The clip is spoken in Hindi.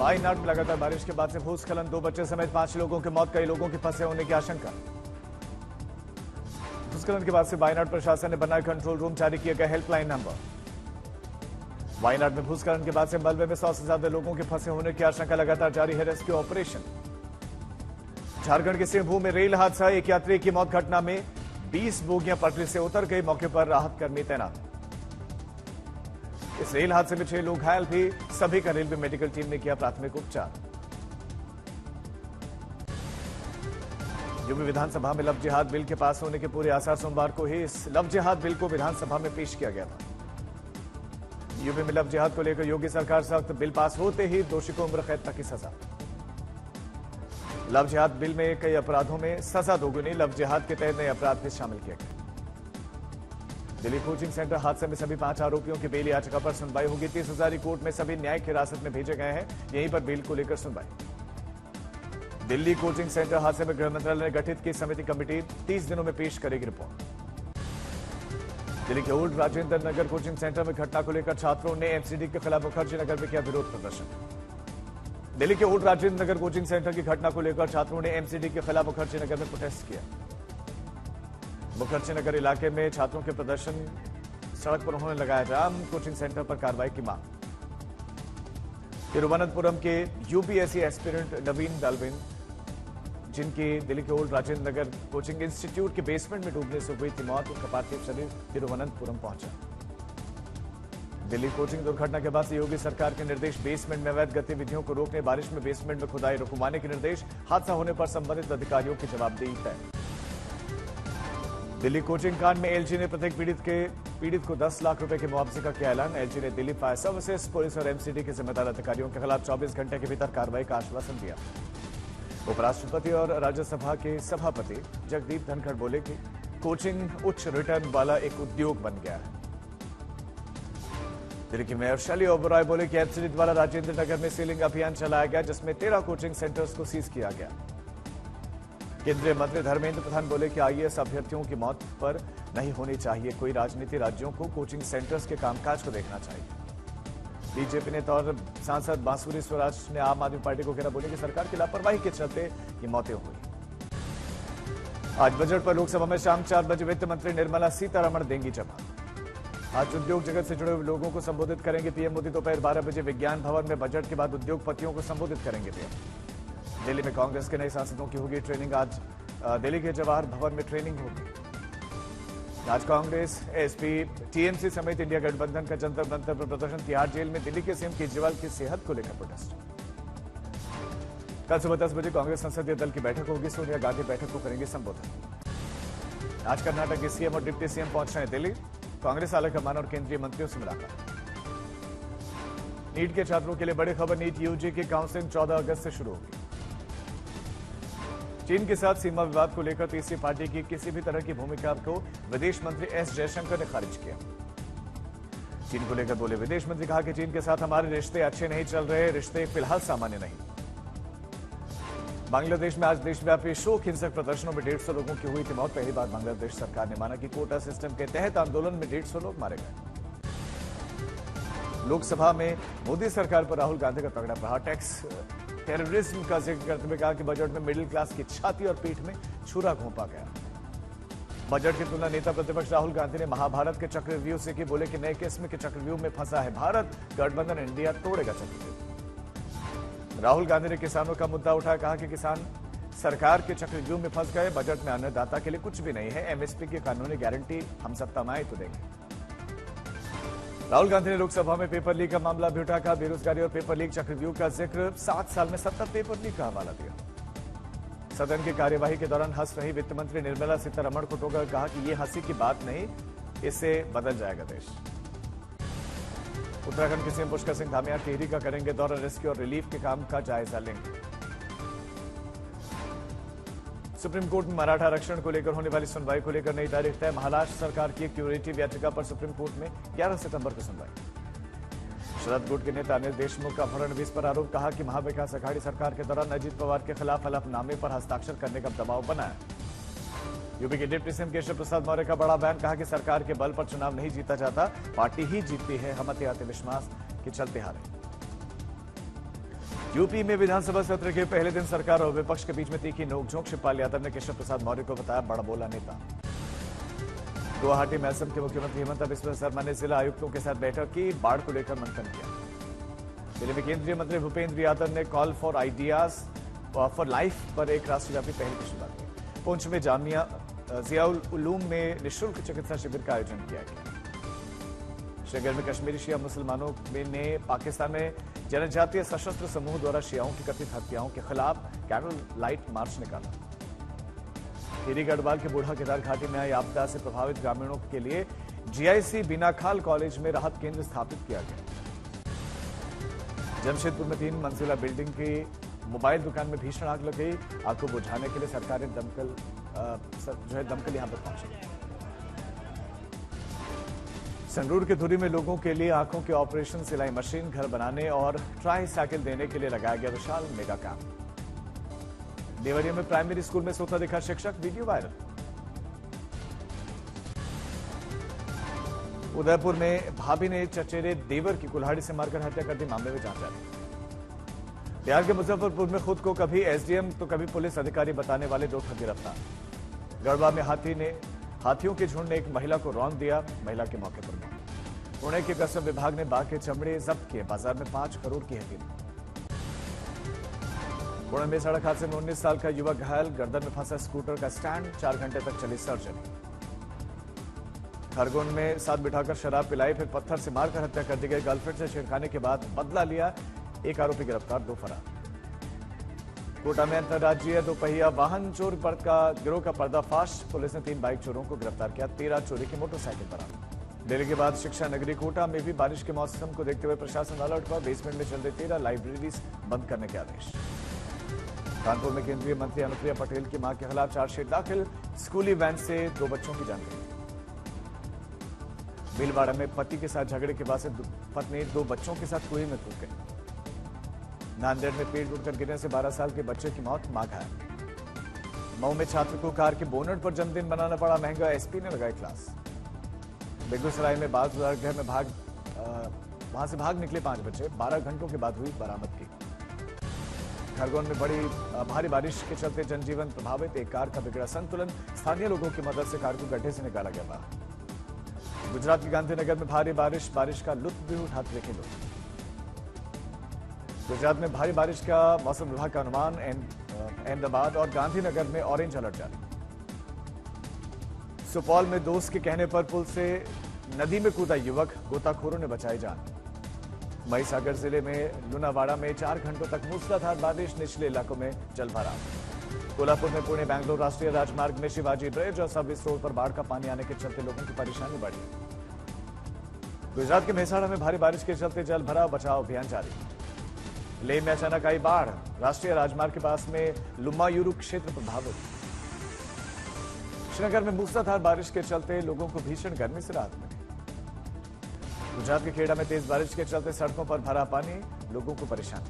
वायनाड में लगातार बारिश के बाद से भूस्खलन, 2 बच्चे समेत 5 लोगों की मौत, कई लोगों के फंसे होने की आशंका। भूस्खलन के बाद से वायनाड प्रशासन ने बनाया कंट्रोल रूम, जारी किया गया हेल्पलाइन नंबर। वायनाड में भूस्खलन के बाद से मलबे में 100 से ज्यादा लोगों के फंसे होने की आशंका, लगातार जारी है रेस्क्यू ऑपरेशन। झारखंड के सिंहभूम में रेल हादसा, एक यात्री की मौत, घटना में 20 बोगियां पटरी से उतर गई, मौके पर राहत कर्मी तैनात। इस रेल हादसे में 6 लोग घायल भी, सभी का रेलवे मेडिकल टीम ने किया प्राथमिक उपचार। यूपी विधानसभा में लव जिहाद बिल के पास होने के पूरे आसार सोमवार को ही इस लव जिहाद बिल को विधानसभा में पेश किया गया था। यूपी में लव जिहाद को लेकर योगी सरकार सख्त, बिल पास होते ही दोषी को उम्र कैद तक की सजा। लव जिहाद बिल में कई अपराधों में सजा दोगुनी, लव जिहाद के तहत नए अपराध भी शामिल किए गए। दिल्ली कोचिंग सेंटर हादसे में सभी 5 आरोपियों की बेल याचिका पर सुनवाई होगी। 30 हजारी कोर्ट में सभी न्यायिक हिरासत में भेजे गए हैं, यहीं पर बेल को लेकर सुनवाई। दिल्ली कोचिंग सेंटर हादसे में गृह मंत्रालय ने गठित की समिति कमेटी 30 दिनों में पेश करेगी रिपोर्ट। दिल्ली के old Rajendra Nagar coaching centre में घटना को लेकर छात्रों ने एमसीडी के खिलाफ मुखर्जी नगर में किया विरोध प्रदर्शन। दिल्ली के old Rajendra Nagar coaching centre की घटना को लेकर छात्रों ने एमसीडी के खिलाफ मुखर्जी नगर में प्रोटेस्ट किया। मुखर्जी नगर इलाके में छात्रों के प्रदर्शन, सड़क पर उन्होंने लगाया जाम, कोचिंग सेंटर पर कार्रवाई की मांग। तिरुवनंतपुरम के यूपीएससी एस्पिरेंट नवीन डाल्विन, जिनकी दिल्ली के old Rajendra Nagar coaching institute के बेसमेंट में डूबने से हुई थी मौत, उनका पार्थिव शरीर तिरुवनंतपुरम पहुंचा। दिल्ली कोचिंग दुर्घटना के बाद से योगी सरकार के निर्देश, बेसमेंट में अवैध गतिविधियों को रोकने, बारिश में बेसमेंट में खुदाई रुकवाने के निर्देश, हादसा होने पर संबंधित अधिकारियों की जवाबदेही तय। दिल्ली कोचिंग कांड में एलजी ने प्रत्येक पीड़ित को 10 लाख रुपए के मुआवजे का किया ऐलान। एलजी ने दिल्ली फायर सर्विसेज, पुलिस और एमसीडी के जिम्मेदार अधिकारियों के खिलाफ 24 घंटे के भीतर कार्रवाई का आश्वासन दिया। उपराष्ट्रपति और राज्यसभा के सभापति जगदीप धनखड़ बोले कि कोचिंग उच्च रिटर्न वाला एक उद्योग बन गया है। दिल्ली की मेयर शैली ओबरॉय बोले कि एमसीडी द्वारा राजेंद्र नगर में सीलिंग अभियान चलाया गया, जिसमें 13 कोचिंग सेंटर्स को सीज किया गया। केंद्रीय मंत्री धर्मेंद्र प्रधान बोले कि आईएएस अभ्यर्थियों की मौत पर नहीं होनी चाहिए कोई राजनीति, राज्यों को कोचिंग सेंटर्स के कामकाज को देखना चाहिए। बीजेपी नेता और सांसद बांसुरी स्वराज ने आम आदमी पार्टी को घेरा, बोले कि सरकार की लापरवाही के चलते ये मौतें हुई। आज बजट पर लोकसभा में शाम 4 बजे वित्त मंत्री निर्मला सीतारमण देंगी जवाब। आज उद्योग जगत से जुड़े हुए लोगों को संबोधित करेंगे पीएम मोदी। दोपहर 12 बजे विज्ञान भवन में बजट के बाद उद्योगपतियों को संबोधित करेंगे पीएम। दिल्ली में कांग्रेस के नए सांसदों की होगी ट्रेनिंग। आज दिल्ली के जवाहर भवन में ट्रेनिंग होगी। आज कांग्रेस, एसपी, टीएमसी समेत इंडिया गठबंधन का जंतर मंतर पर प्रदर्शन। तिहाड़ जेल में दिल्ली के सीएम केजरीवाल की सेहत को लेकर प्रोटेस्ट। कल सुबह 10 बजे कांग्रेस संसदीय दल की बैठक होगी। सोनिया गांधी बैठक को करेंगे संबोधन। आज कर्नाटक के सीएम और डिप्टी सीएम पहुंच रहे हैं दिल्ली। कांग्रेस आलाकमान और केंद्रीय मंत्रियों से मुलाकात। नीट के छात्रों के लिए बड़ी खबर, नीट यूजी की काउंसलिंग 14 अगस्त से शुरू होगी। चीन के साथ सीमा विवाद को लेकर तीसरी पार्टी की किसी भी तरह की भूमिका को विदेश मंत्री एस जयशंकर ने खारिज किया। चीन को लेकर बोले विदेश मंत्री, कहा कि चीन के साथ हमारे रिश्ते अच्छे नहीं चल रहे, रिश्ते फिलहाल सामान्य नहीं। बांग्लादेश में आज देशव्यापी शोक हिंसक प्रदर्शनों में 150 लोगों की हुई थी मौत। पहली बार बांग्लादेश सरकार ने माना कि कोटा सिस्टम के तहत आंदोलन में 150 लोग मारे गए। लोकसभा में मोदी सरकार पर राहुल गांधी का तगड़ा प्रहार। टैक्स टेररिज्म का जिक्र करते हुए कहा कि बजट में मिडिल क्लास की छाती और पीठ में छुरा घोंपा गया। बजट की तुलना नेता प्रतिपक्ष राहुल गांधी ने महाभारत के चक्रव्यूह से की, बोले कि नए किस्म के चक्रव्यूह में फंसा है भारत, गठबंधन इंडिया तोड़ेगा चक्रव्यूह। राहुल गांधी ने किसानों का मुद्दा उठाया, कहा कि किसान सरकार के चक्रव्यूह में फंस गए। बजट में अन्नदाता के लिए कुछ भी नहीं है, एमएसपी की कानूनी गारंटी हम सत्ता में आए तो देंगे। राहुल गांधी ने लोकसभा में पेपर लीक का मामला भी उठाया, बेरोजगारी और पेपर लीक चक्रव्यूह का जिक्र। 7 साल में 70 पेपर लीक का हवाला दिया। सदन की कार्यवाही के दौरान हंस रही वित्त मंत्री निर्मला सीतारमण को टोका, कहा कि यह हंसी की बात नहीं, इससे बदल जाएगा देश। उत्तराखंड के सीएम पुष्कर सिंह धामिया टिहरी का करेंगे दौरा, रेस्क्यू और रिलीफ के काम का जायजा लेंगे। सुप्रीम कोर्ट में मराठा आरक्षण को लेकर होने वाली सुनवाई को लेकर नई तारीख तय। महाराष्ट्र सरकार की क्यूरेटिव याचिका पर सुप्रीम कोर्ट में 11 सितंबर को सुनवाई। शरद गुट के नेता अनिल देशमुख का फडणवीस पर आरोप, कहा कि महाविकास अघाड़ी सरकार के दौरान अजीत पवार के खिलाफ हलफनामे पर हस्ताक्षर करने का दबाव बना है। यूपी के डिप्टी सीएम केशव प्रसाद मौर्य का बड़ा बयान, कहा कि सरकार के बल पर चुनाव नहीं जीता जाता, पार्टी ही जीतती है, हम अति विश्वास के चलते हारे। यूपी में विधानसभा सत्र के पहले दिन सरकार और विपक्ष के बीच में तीखी नोकझोंक। शिवपाल यादव ने केशव प्रसाद मौर्य को बताया बड़ा बोला नेता। गुवाहाटी में असम के मुख्यमंत्री हेमंत बिस्वा शर्मा ने जिला आयुक्तों के साथ बैठक की, बाढ़ को लेकर मंथन किया। दिल्ली में केंद्रीय मंत्री भूपेंद्र यादव ने call for ideas for life पर एक राष्ट्रव्यापी पहल की शुरुआत की। पुंछ में जामिया जियाउल उलूम में निःशुल्क चिकित्सा शिविर का आयोजन किया गया। श्रीनगर में कश्मीरी शिया मुसलमानों ने पाकिस्तान में जनजातीय सशस्त्र समूह द्वारा शियाओं की कथित हत्याओं के खिलाफ कैंडल लाइट मार्च निकाला। टिहरी गढ़वाल के बूढ़ा केदार घाटी में आई आपदा से प्रभावित ग्रामीणों के लिए जीआईसी बीनाखाल कॉलेज में राहत केंद्र स्थापित किया गया। जमशेदपुर में 3 मंजिला बिल्डिंग की मोबाइल दुकान में भीषण आग लग गई। आग को बुझाने के लिए सरकार ने दमकल यहां पर पहुंची। संगरूर के धुरी में लोगों के लिए आंखों के ऑपरेशन, सिलाई मशीन, घर बनाने और ट्राई साइकिल देने के लिए लगाया गया विशाल मेगा कैंप। देवरिया में प्राइमरी स्कूल में सोता दिखा शिक्षक, वीडियो वायरल। उदयपुर में भाभी ने चचेरे देवर की कुल्हाड़ी से मारकर हत्या कर दी, मामले में जांच जारी। बिहार के मुजफ्फरपुर में खुद को कभी एसडीएम तो कभी पुलिस अधिकारी बताने वाले 2 ठग गिरफ्तार। गढ़वा में हाथियों के झुंड ने एक महिला को रौंद दिया, महिला के मौके पर मौत। पुणे के कस्टम विभाग ने बाघ के चमड़े जब्त किए, बाजार में 5 करोड़ की है कीमत। पुणे में सड़क हादसे में 19 साल का युवक घायल, गर्दन में फंसा स्कूटर का स्टैंड, 4 घंटे तक चली सर्जरी। खरगोन में साथ बिठाकर शराब पिलाई, फिर पत्थर से मारकर हत्या कर दी गई। गर्लफ्रेंड से छेड़खानी के बाद बदला लिया, 1 आरोपी गिरफ्तार, 2 फरार। कोटा में अंतर्राज्यीय दोपहिया वाहन चोर का गिरोह का पर्दाफाश, पुलिस ने 3 बाइक चोरों को गिरफ्तार किया, 13 चोरी की मोटरसाइकिल बरामद। दिल्ली के बाद शिक्षा नगरी कोटा में भी बारिश के मौसम को देखते हुए प्रशासन अलर्ट पर, बेसमेंट में चल रही 13 लाइब्रेरीज बंद करने के आदेश। कानपुर में केंद्रीय मंत्री अनुप्रिया पटेल की मां के खिलाफ चार्जशीट दाखिल, स्कूली वैन से 2 बच्चों की जान गई। भीलवाड़ा में पति के साथ झगड़े के बाद से पत्नी 2 बच्चों के साथ कुएं में कूद गई। नांदेड़ में पेड़ टूटकर गिरने से 12 साल के बच्चे की मौत, मां घायल। मऊ में छात्र को कार के बोनट पर जन्मदिन मनाना पड़ा महंगा, एसपी ने लगाई क्लास। बेगूसराय में बाल सुधार गृह में वहां से भाग निकले 5 बच्चे, 12 घंटों के बाद हुई बरामदगी। खरगोन में भारी बारिश के चलते जनजीवन प्रभावित, एक कार का बिगड़ा संतुलन, स्थानीय लोगों की मदद से कार को गड्ढे से निकाला गया बाहर। गुजरात के गांधीनगर में भारी बारिश का लुत्फ भी उठाते देखे लोग। गुजरात में भारी बारिश का मौसम विभाग का अनुमान, अहमदाबाद और गांधीनगर में ऑरेंज अलर्ट जारी। सुपौल में दोस्त के कहने पर पुल से नदी में कूदा युवक, गोताखोरों ने बचाई जान। महिसागर जिले में लुनावाड़ा में 4 घंटों तक मूसलाधार बारिश, निचले इलाकों में जलभराव। कोल्हापुर में पुणे बैंगलोर राष्ट्रीय राजमार्ग में शिवाजी ब्रिज और सर्विस रोड पर बाढ़ का पानी आने के चलते लोगों की परेशानी बढ़ी। गुजरात के मेहसाणा में भारी बारिश के चलते जलभराव, बचाव अभियान जारी। लेह में अचानक आई बाढ़, राष्ट्रीय राजमार्ग के पास में लुम्मायूरू क्षेत्र प्रभावित। श्रीनगर में मूसलाधार बारिश के चलते लोगों को भीषण गर्मी से राहत मिली। गुजरात के खेड़ा में तेज बारिश के चलते सड़कों पर भरा पानी, लोगों को परेशानी।